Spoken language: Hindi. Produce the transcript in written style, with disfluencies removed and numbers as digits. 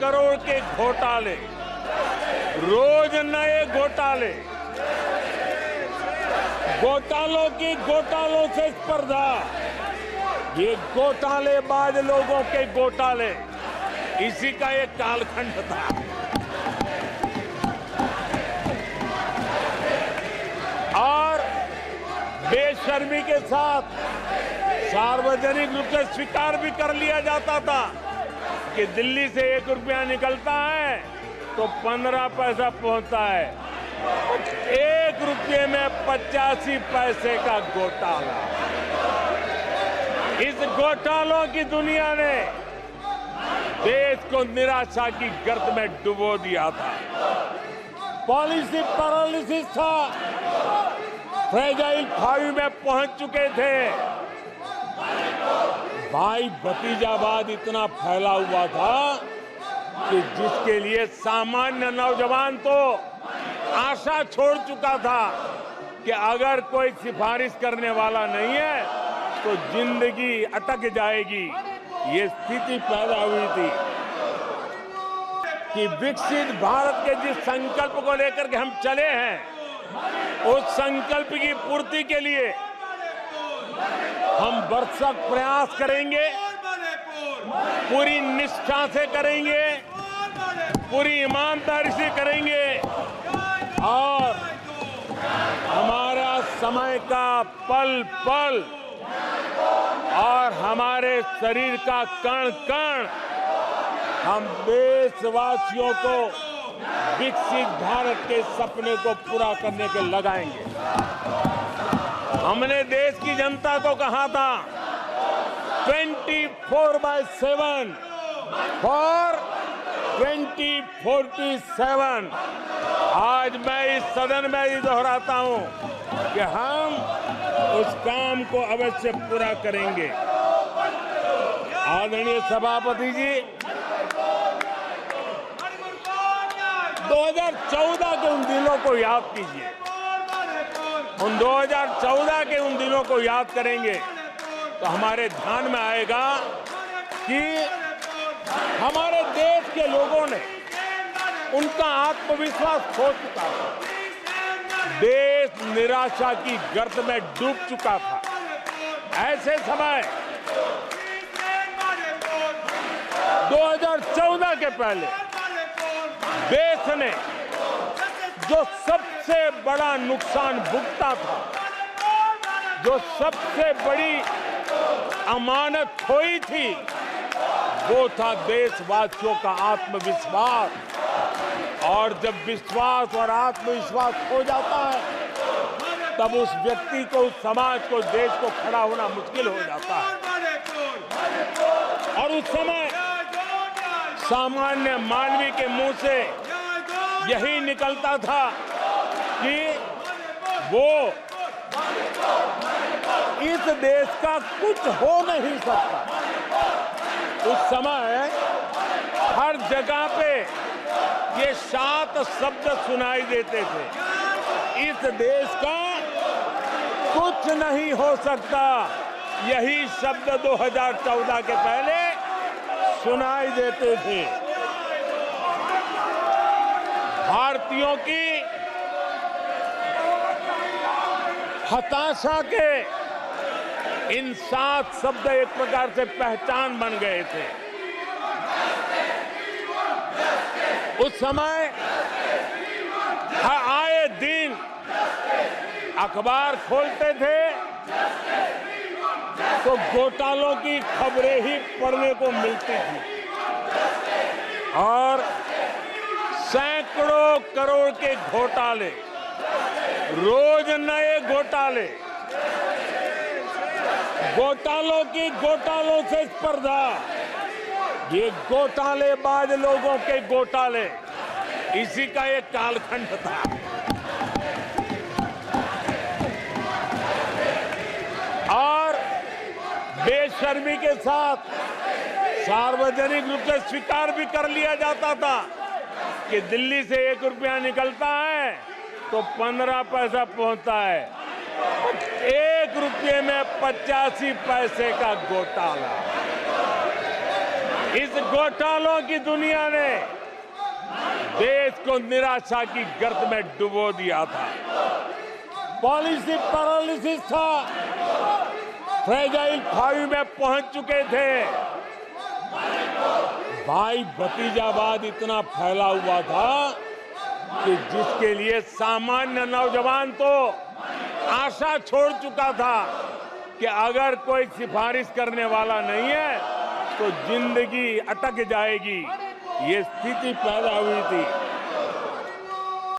करोड़ के घोटाले, रोज नए घोटाले, घोटालों से स्पर्धा, ये घोटालेबाज लोगों के घोटाले, इसी का एक कालखंड था। और बेशर्मी के साथ सार्वजनिक रूप से स्वीकार भी कर लिया जाता था कि दिल्ली से 1 रुपया निकलता है तो 15 पैसा पहुंचता है। 1 रुपये में 85 पैसे का घोटाला। इस घोटालों की दुनिया ने देश को निराशा की गर्त में डुबो दिया था। पॉलिसी पैरालिसिस था, फ्रेजाइल 5 में पहुंच चुके थे। भाई भतीजावाद इतना फैला हुआ था कि जिसके लिए सामान्य नौजवान तो आशा छोड़ चुका था कि अगर कोई सिफारिश करने वाला नहीं है तो जिंदगी अटक जाएगी। ये स्थिति पैदा हुई थी कि विकसित भारत के जिस संकल्प को लेकर के हम चले हैं, उस संकल्प की पूर्ति के लिए हम भरसक प्रयास करेंगे, पूरी निष्ठा से करेंगे, पूरी ईमानदारी से करेंगे और हमारा समय का पल पल और हमारे शरीर का कण कण हम देशवासियों को विकसित भारत के सपने को पूरा करने के लगाएंगे। हमने देश की जनता को कहा था 24/7 फॉर 2047। आज मैं इस सदन में ही दोहराता हूं कि हम उस काम को अवश्य पूरा करेंगे। आदरणीय सभापति जी, 2014 के उन दिनों को याद कीजिए। उन 2014 के उन दिनों को याद करेंगे तो हमारे ध्यान में आएगा कि हमारे देश के लोगों ने उनका आत्मविश्वास खो चुका था। देश निराशा की गर्त में डूब चुका था। ऐसे समय 2014 के पहले देश ने जो सबसे बड़ा नुकसान भुगता था, जो सबसे बड़ी अमानत खोई थी, वो था देशवासियों का आत्मविश्वास। और जब विश्वास और आत्मविश्वास खो जाता है तब उस व्यक्ति को, उस समाज को, देश को खड़ा होना मुश्किल हो जाता है। और उस समय सामान्य मानवी के मुंह से यही निकलता था कि वो इस देश का कुछ हो नहीं सकता। उस समय हर जगह पे ये 7 शब्द सुनाई देते थे, इस देश का कुछ नहीं हो सकता। यही शब्द 2014 के पहले सुनाई देते थे। भारतीयों की हताशा के इन 7 शब्द एक प्रकार से पहचान बन गए थे। उस समय आए दिन अखबार खोलते थे तो घोटालों की खबरें ही पढ़ने को मिलती थी और सैकड़ों करोड़ के घोटाले, रोज नए घोटाले, घोटालों से स्पर्धा, ये घोटालेबाज लोगों के घोटाले, इसी का एक कालखंड था। और बेशर्मी के साथ सार्वजनिक रूप से स्वीकार भी कर लिया जाता था कि दिल्ली से 1 रुपया निकलता है तो 15 पैसा पहुंचता है। 1 रुपये में 85 पैसे का घोटाला। इस घोटालों की दुनिया ने देश को निराशा की गर्त में डुबो दिया था। पॉलिसी पैरालिसिस था, फ्रेजाइल 5 में पहुंच चुके थे। भाई भतीजावाद इतना फैला हुआ था कि जिसके लिए सामान्य नौजवान तो आशा छोड़ चुका था कि अगर कोई सिफारिश करने वाला नहीं है तो जिंदगी अटक जाएगी। ये स्थिति पैदा हुई थी।